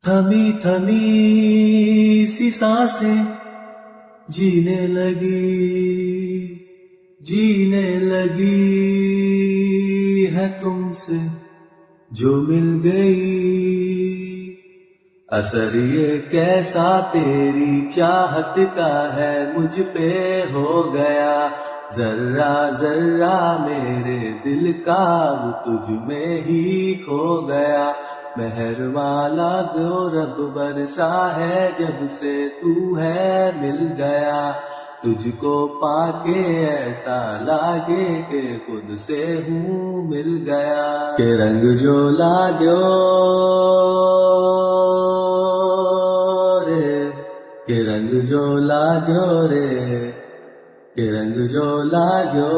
थमी थमी सी सांसें जीने लगी है तुमसे जो मिल गई। असर ये कैसा तेरी चाहत का है मुझ पे हो गया, जर्रा जर्रा मेरे दिल का वो तुझ में ही खो गया। मेहर वाला दो रब बरसा है जब से तू है मिल गया। तुझको पाके ऐसा लागे के खुद से हूँ मिल गया। के रंग जो लाग्यो रे, के रंग जो लाग्यो रे, के रंग जो लाग्यो